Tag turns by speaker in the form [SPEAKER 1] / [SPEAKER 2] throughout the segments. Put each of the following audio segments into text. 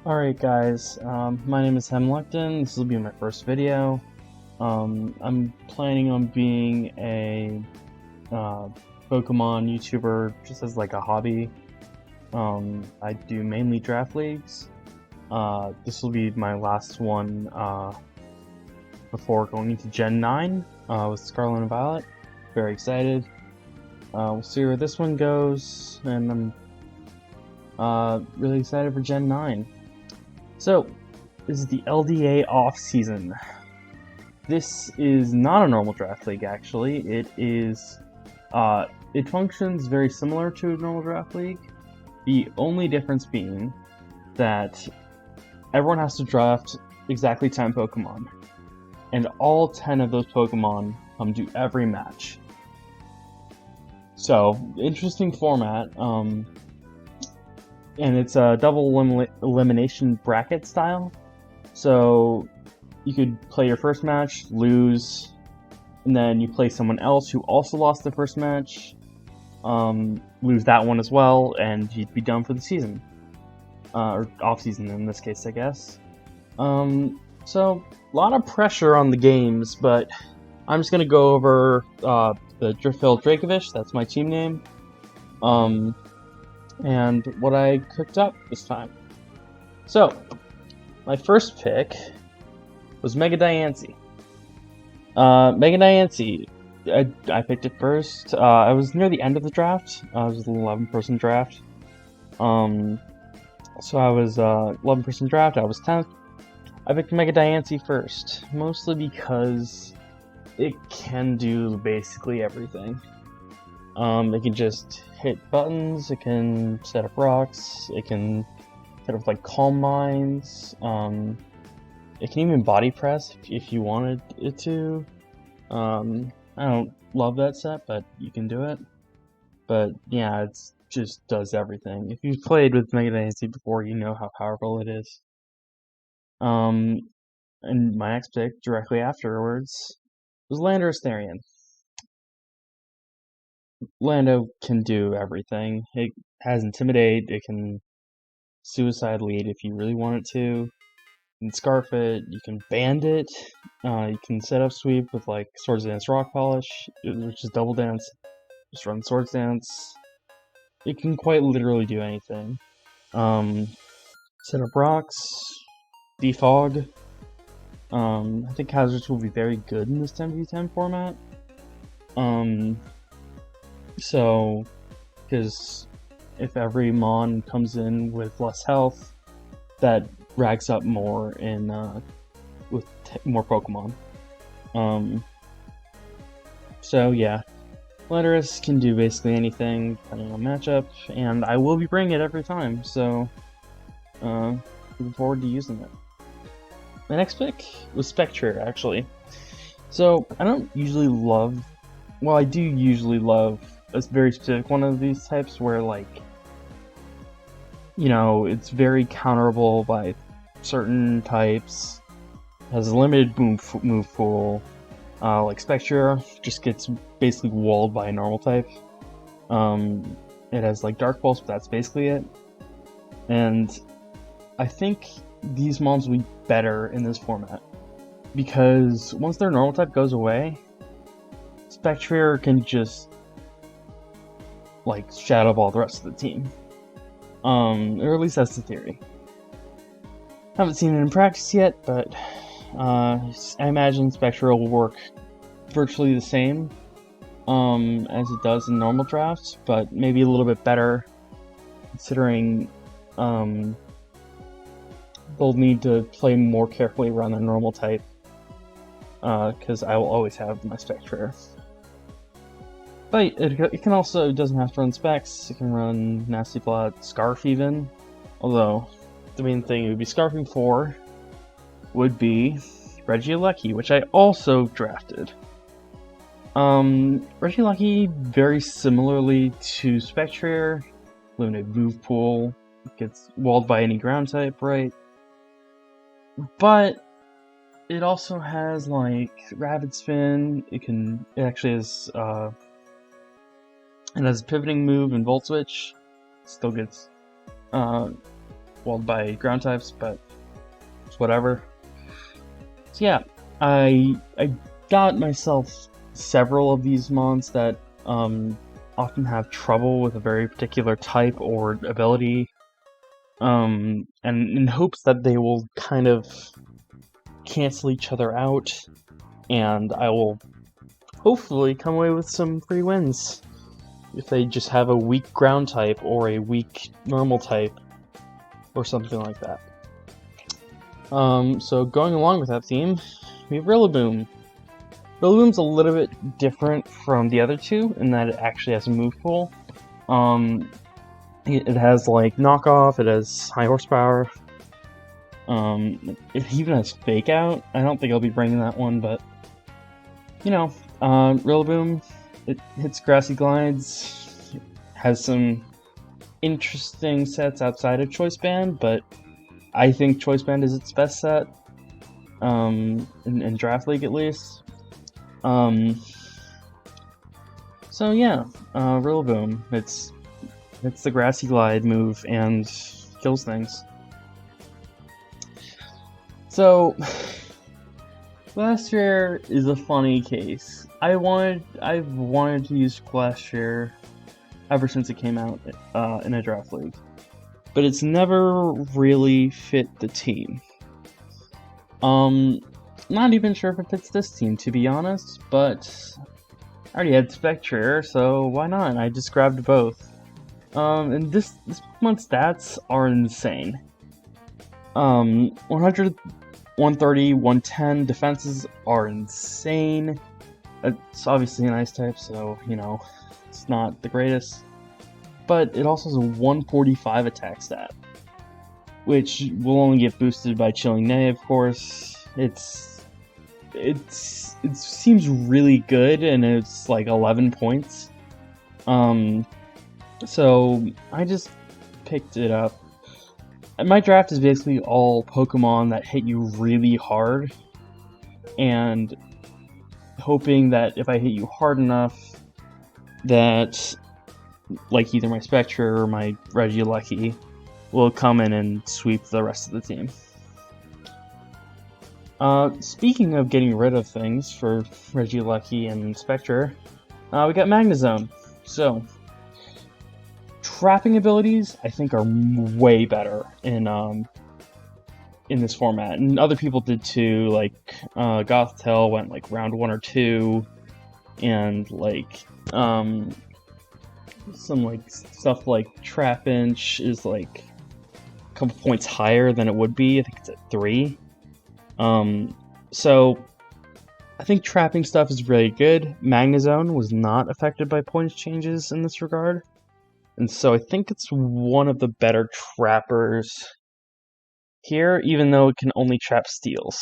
[SPEAKER 1] Alright guys, my name is Hemluckton. This will be my first video. I'm planning on being a Pokemon YouTuber just as like a hobby. I do mainly draft leagues. This will be my last one before going into Gen 9 with Scarlet and Violet. Very excited. We'll see where this one goes, and I'm really excited for Gen 9. So, this is the LDA off season. This is not a normal draft league, actually. It functions very similar to a normal draft league. The only difference being that everyone has to draft exactly 10 Pokemon, and all 10 of those Pokemon come to every match. So, interesting format. And it's a double elimination bracket style. So you could play your first match, lose, and then you play someone else who also lost the first match, lose that one as well, and you'd be done for the season. Or off season in this case, I guess. So a lot of pressure on the games, but I'm just gonna go over the Driftveil Dracovish, that's my team name. And what I cooked up this time. So, my first pick was Mega Diancie. Mega Diancie, I picked it first. I was near the end of the draft. It was an 11-person draft. So I was 11-person draft. I was 10th. I picked Mega Diancie first, mostly because it can do basically everything. It can just hit buttons, it can set up rocks, it can set up like calm mines, it can even body press if you wanted it to. I don't love that set, but you can do it. But yeah, it just does everything. If you've played with Mega Diancie before, you know how powerful it is. And my next pick, directly afterwards, was Landorus Therian. Lando can do everything. It has Intimidate, it can Suicide Lead if you really want it to. You can Scarf it, you can Band it, you can set up Sweep with like Swords Dance Rock Polish, which is Double Dance, just run Swords Dance. It can quite literally do anything. Set up Rocks, Defog. I think Hazards will be very good in this 10v10 format. So, because if every Mon comes in with less health, that racks up more in with more Pokemon. So yeah, Landorus can do basically anything depending on matchup, and I will be bringing it every time. So, looking forward to using it. My next pick was Spectre, actually. So I don't usually love. Well, I do usually love a very specific one of these types where, like, you know, it's very counterable by certain types, has a limited move pool, like Spectre just gets basically walled by a normal type. It has like Dark Pulse, but that's basically it. And I think these mons will be better in this format, because once their normal type goes away, Spectre can just like Shadow Ball the rest of the team. Or at least that's the theory. Haven't seen it in practice yet, but I imagine Spectre will work virtually the same as it does in normal drafts, but maybe a little bit better, considering they'll need to play more carefully around the normal type, because I will always have my Spectre. But it can also, it doesn't have to run Specs, it can run Nasty Plot, Scarf even, although the main thing it would be Scarfing for would be Regieleki, which I also drafted. Regieleki, very similarly to Spectre, limited move pool, gets walled by any ground type, right? But it also has like Rapid Spin, it actually has it has a pivoting move and Volt Switch. Still gets walled by ground types, but it's whatever. So yeah, I got myself several of these mons that often have trouble with a very particular type or ability, and in hopes that they will kind of cancel each other out, and I will hopefully come away with some free wins if they just have a weak ground type or a weak normal type or something like that. So going along with that theme, we have Rillaboom. Rillaboom's a little bit different from the other two in that it actually has a move pool. It has like knockoff, it has high horsepower, it even has fake out. I don't think I'll be bringing that one, but you know, Rillaboom, it hits grassy glides, has some interesting sets outside of Choice Band, but I think Choice Band is its best set, in Draft League at least. So yeah, Rillaboom, it's the grassy glide move and kills things. So Glastrier is a funny case. I've wanted to use Glastrier ever since it came out in a Draft League, but it's never really fit the team. Not even sure if it fits this team, to be honest, but I already had Spectre, so why not? I just grabbed both. And this month's stats are insane. 100, 130, 110 defenses are insane. It's obviously an ice type, so, you know, it's not the greatest. But it also has a 145 attack stat, which will only get boosted by Chilling Neigh, of course. It seems really good, and it's like 11 points. So I just picked it up. My draft is basically all Pokemon that hit you really hard, and hoping that if I hit you hard enough, that like either my Spectre or my Regieleki will come in and sweep the rest of the team. Speaking of getting rid of things for Regieleki and Spectre, we got Magnezone. So, trapping abilities, I think, are way better in this format, and other people did too. Like Gothitelle went like round 1 or 2, and like some like stuff like Trapinch is like a couple points higher than it would be. I think it's at 3. So I think trapping stuff is really good. Magnezone was not affected by points changes in this regard, and so I think it's one of the better trappers here, even though it can only trap steals.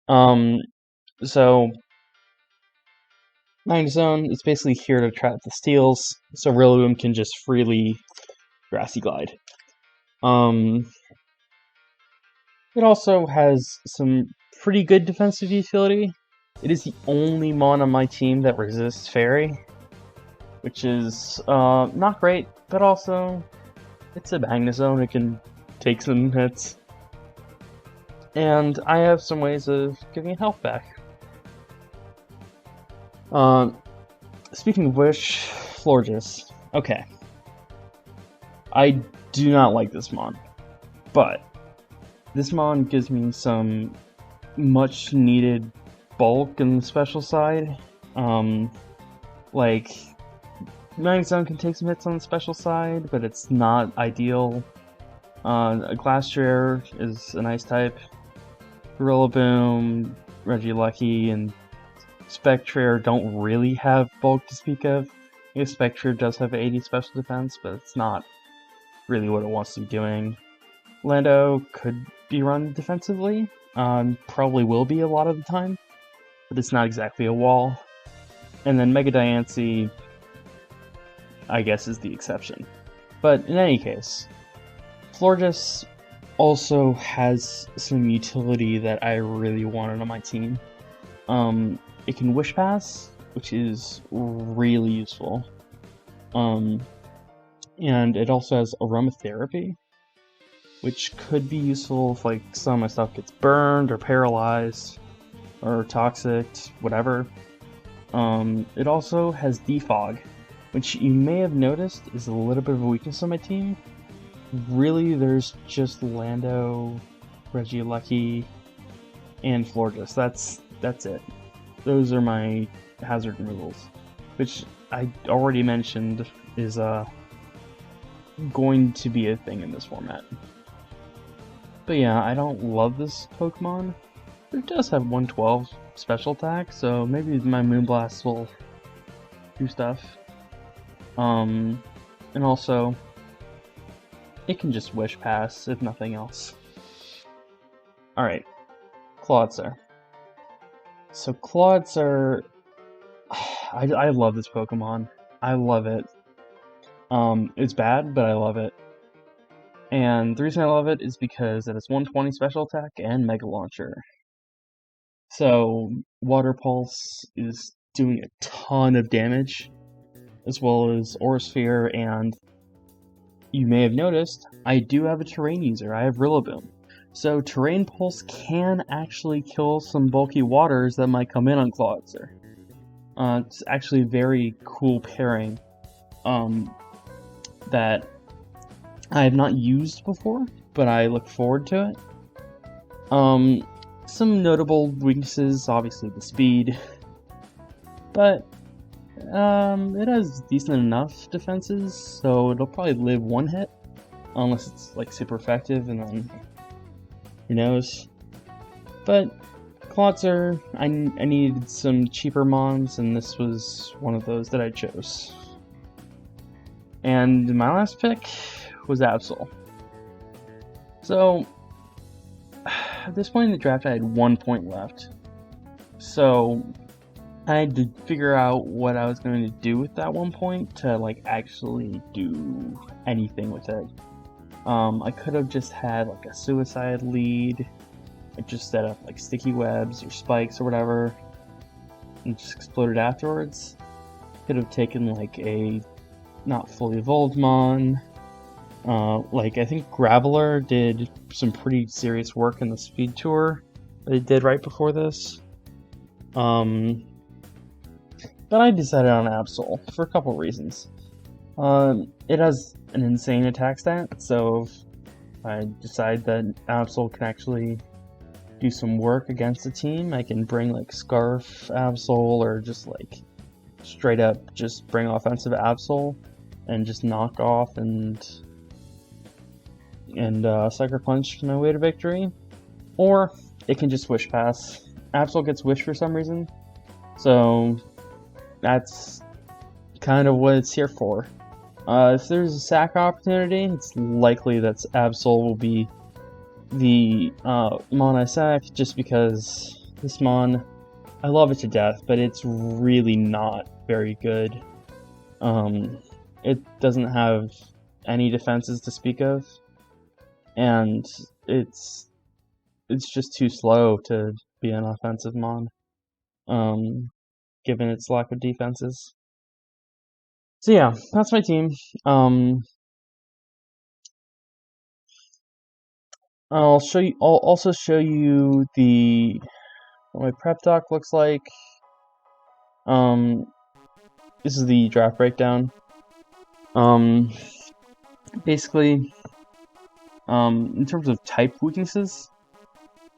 [SPEAKER 1] So Magnezone is basically here to trap the steals, so Rillaboom can just freely grassy glide. It also has some pretty good defensive utility. It is the only mon on my team that resists Fairy, which is not great, but also it's a Magnezone. It can take some hits. And I have some ways of giving it health back. Speaking of which, Florges. Okay. I do not like this mon, but this mon gives me some much needed bulk in the special side. Like, Magnezone can take some hits on the special side, but it's not ideal. Glastrier is a nice type. Rillaboom, Regieleki, and Spectre don't really have bulk to speak of. I guess Spectre does have 80 special defense, but it's not really what it wants to be doing. Lando could be run defensively, probably will be a lot of the time, but it's not exactly a wall. And then Mega Diancie, I guess, is the exception. But in any case, Florges also has some utility that I really wanted on my team. It can Wish Pass, which is really useful. And it also has Aromatherapy, which could be useful if like some of my stuff gets burned or paralyzed or toxic, whatever. It also has defog, which you may have noticed is a little bit of a weakness on my team. Really, there's just Lando, Regieleki, and Florges. That's it. Those are my hazard removals, which I already mentioned is going to be a thing in this format. But yeah, I don't love this Pokemon. It does have 112 special attack, so maybe my Moonblast will do stuff. And also, it can just Wish Pass, if nothing else. Alright, Clawitzer. So Clawitzer, I love this Pokemon. I love it. It's bad, but I love it. And the reason I love it is because it has 120 special attack and Mega Launcher. So Water Pulse is doing a ton of damage, as well as Aura Sphere, and you may have noticed, I do have a Terrain user. I have Rillaboom. So Terrain Pulse can actually kill some bulky waters that might come in on Clawitzer. It's actually a very cool pairing that I have not used before, but I look forward to it. Some notable weaknesses, obviously the speed, but it has decent enough defenses, so it'll probably live one hit, unless it's like super effective, and then who knows. But Clawitzer, I needed some cheaper mons, and this was one of those that I chose. And my last pick was Absol. So at this point in the draft, I had 1 point left. So I had to figure out what I was going to do with that 1 point to like actually do anything with it. I could have just had like a suicide lead, and just set up like sticky webs or spikes or whatever, and just exploded afterwards. Could have taken like a not fully evolved mon. Like I think Graveler did some pretty serious work in the speed tour that he did right before this. But I decided on Absol for a couple reasons. It has an insane attack stat, so if I decide that Absol can actually do some work against the team, I can bring like Scarf Absol, or just like straight up just bring offensive Absol and just knock off and Sucker Punch my way to victory. Or it can just Wish Pass. Absol gets Wish for some reason, so that's kind of what it's here for. If there's a sack opportunity, it's likely that Absol will be the mon I sack, just because this mon, I love it to death, but it's really not very good. It doesn't have any defenses to speak of, and it's just too slow to be an offensive mon, given its lack of defenses. So yeah, that's my team. I'll also show you what my prep doc looks like. This is the draft breakdown. Basically, in terms of type weaknesses,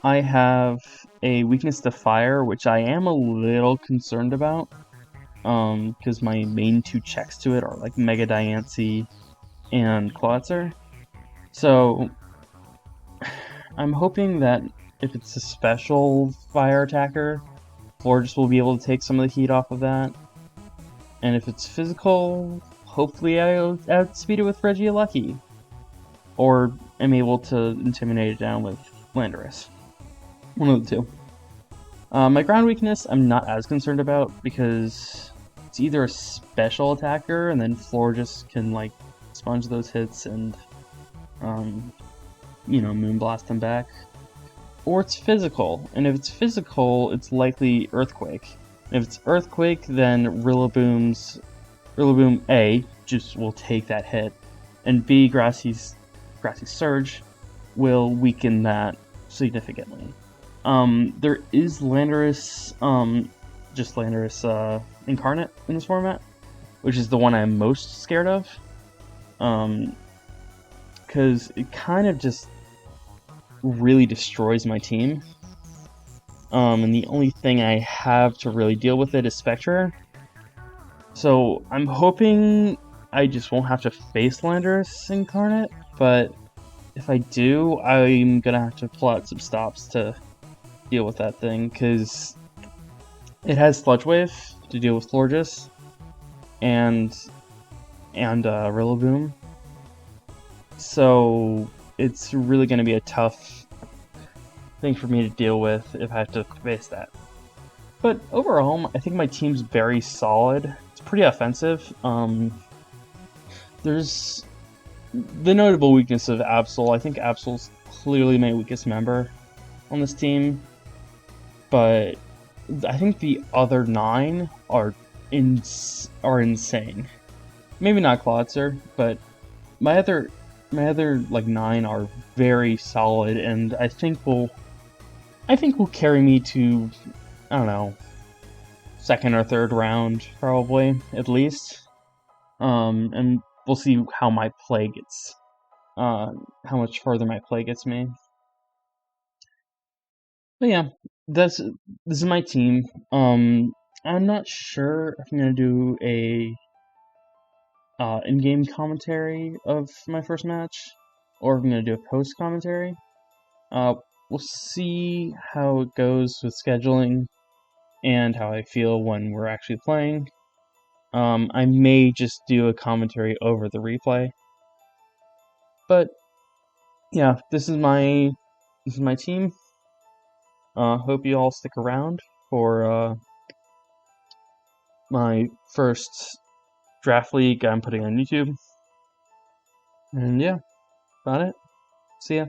[SPEAKER 1] I have a weakness to fire, which I am a little concerned about, because my main two checks to it are like Mega Diancie and Clawitzer. So I'm hoping that if it's a special fire attacker, Florges will be able to take some of the heat off of that. And if it's physical, hopefully I'll outspeed it with Regieleki, or am able to intimidate it down with Landorus. One of the two. My ground weakness I'm not as concerned about, because it's either a special attacker and then Florges can like sponge those hits and Moonblast them back, or it's physical, and if it's physical, it's likely Earthquake. If it's Earthquake, then Rillaboom A just will take that hit, and B, Grassy Surge will weaken that significantly. There is Landorus, just Landorus Incarnate in this format, which is the one I'm most scared of. Because it kind of just really destroys my team. And the only thing I have to really deal with it is Spectre. So I'm hoping I just won't have to face Landorus Incarnate, but if I do, I'm gonna have to pull out some stops to deal with that thing, because it has Sludge Wave to deal with Florges and Rillaboom. So it's really going to be a tough thing for me to deal with if I have to face that. But overall, I think my team's very solid. It's pretty offensive. There's the notable weakness of Absol. I think Absol's clearly my weakest member on this team, but I think the other 9 are insane. Maybe not Klotzer, but my other like 9 are very solid, and I think will carry me to, I don't know, second or third round probably at least. And we'll see how my play gets, how much further my play gets me. But yeah, this is my team. I'm not sure if I'm gonna do a in-game commentary of my first match, or if I'm gonna do a post commentary. We'll see how it goes with scheduling and how I feel when we're actually playing. I may just do a commentary over the replay. But yeah, this is my team. Hope you all stick around for my first draft league I'm putting on YouTube. And yeah, about it. See ya.